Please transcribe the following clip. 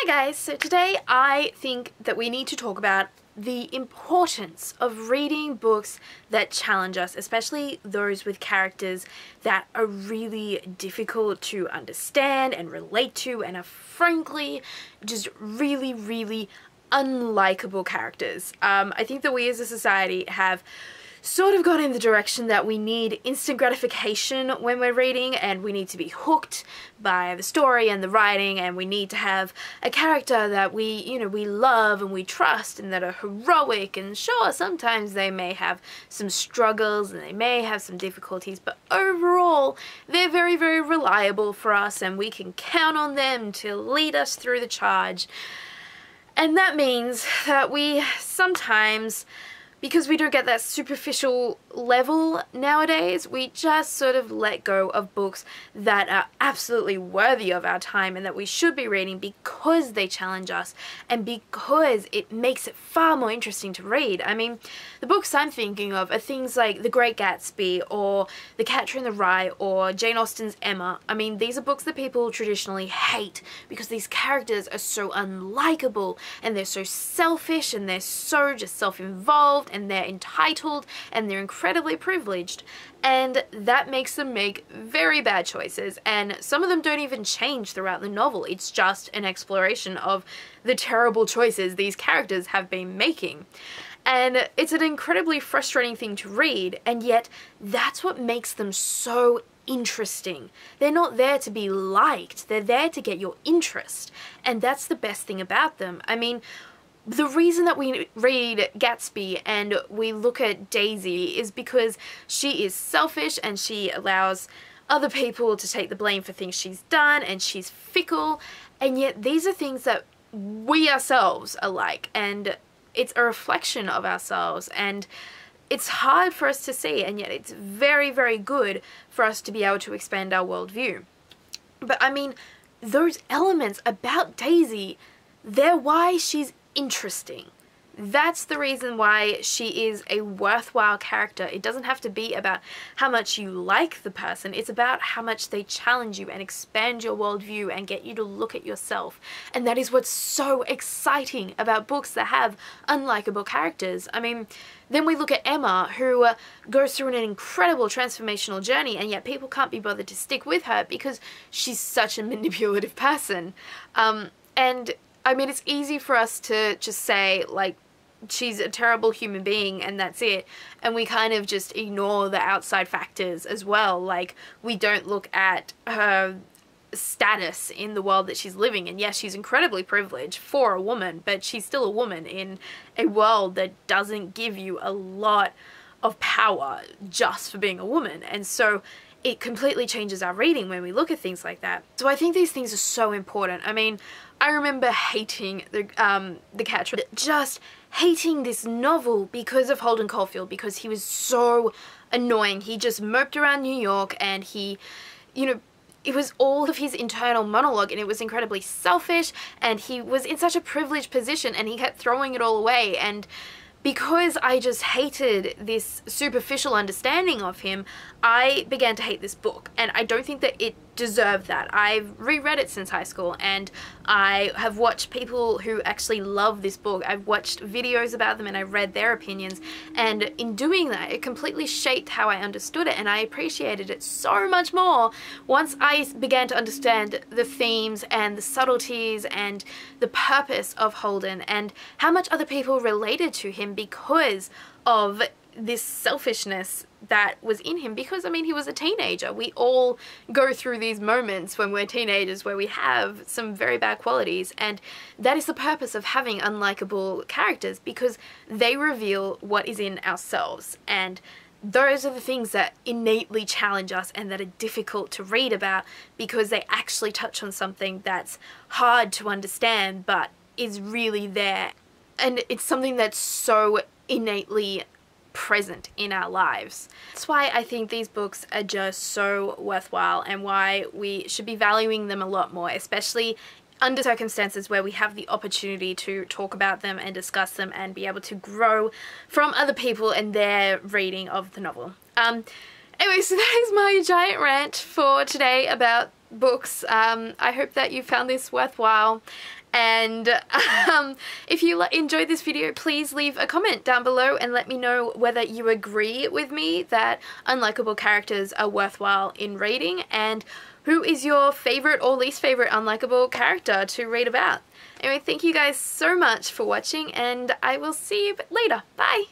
guys, so today I think that we need to talk about the importance of reading books that challenge us, especially those with characters that are really difficult to understand and relate to and are frankly just really unlikable characters. I think that we as a society have sort of gone in the direction that we need instant gratification when we're reading, and we need to be hooked by the story and the writing, and we need to have a character that we love and we trust and that are heroic. And sure, sometimes they may have some struggles and they may have some difficulties, but overall they're very reliable for us and we can count on them to lead us through the charge. And that means that we sometimes, because we don't get that superficial level nowadays, we just sort of let go of books that are absolutely worthy of our time and that we should be reading because they challenge us and because it makes it far more interesting to read. I mean, the books I'm thinking of are things like The Great Gatsby or The Catcher in the Rye or Jane Austen's Emma. I mean, these are books that people traditionally hate because these characters are so unlikable and they're so selfish and they're so just self-involved and they're entitled and they're incredibly privileged, and that makes them make very bad choices, and some of them don't even change throughout the novel. It's just an exploration of the terrible choices these characters have been making. And it's an incredibly frustrating thing to read, and yet that's what makes them so interesting. They're not there to be liked, they're there to get your interest, and that's the best thing about them. I mean, the reason that we read Gatsby and we look at Daisy is because she is selfish and she allows other people to take the blame for things she's done, and she's fickle, and yet these are things that we ourselves are like, and it's a reflection of ourselves, and it's hard for us to see, and yet it's very good for us to be able to expand our worldview. But I mean, those elements about Daisy, they're why she's interesting. That's the reason why she is a worthwhile character. It doesn't have to be about how much you like the person. It's about how much they challenge you and expand your worldview and get you to look at yourself. And that is what's so exciting about books that have unlikable characters. I mean, then we look at Emma, who goes through an incredible transformational journey, and yet people can't be bothered to stick with her because she's such a manipulative person. And I mean, it's easy for us to just say, like, she's a terrible human being and that's it, and we kind of just ignore the outside factors as well. Like, we don't look at her status in the world that she's living in. Yes, she's incredibly privileged for a woman, but she's still a woman in a world that doesn't give you a lot of power just for being a woman, and so it completely changes our reading when we look at things like that. So I think these things are so important. I mean, I remember hating the Catcher, just hating this novel because of Holden Caulfield, because he was so annoying. He just moped around New York, and he, it was all of his internal monologue, and it was incredibly selfish, and he was in such a privileged position, and he kept throwing it all away. And because I just hated this superficial understanding of him, I began to hate this book, and I don't think that it deserved that. I've reread it since high school, and I have watched people who actually love this book. I've watched videos about them and I've read their opinions, and in doing that, it completely shaped how I understood it, and I appreciated it so much more once I began to understand the themes and the subtleties and the purpose of Holden and how much other people related to him because of this selfishness that was in him. Because, I mean, he was a teenager. We all go through these moments when we're teenagers where we have some very bad qualities, and that is the purpose of having unlikable characters, because they reveal what is in ourselves, and those are the things that innately challenge us and that are difficult to read about because they actually touch on something that's hard to understand but is really there, and it's something that's so innately present in our lives. That's why I think these books are just so worthwhile, and why we should be valuing them a lot more, especially under circumstances where we have the opportunity to talk about them and discuss them and be able to grow from other people and their reading of the novel. Anyway, so that is my giant rant for today about books. I hope that you found this worthwhile, And if you enjoyed this video, please leave a comment down below and let me know whether you agree with me that unlikable characters are worthwhile in reading, and who is your favorite or least favorite unlikable character to read about. Anyway, thank you guys so much for watching, and I will see you later. Bye!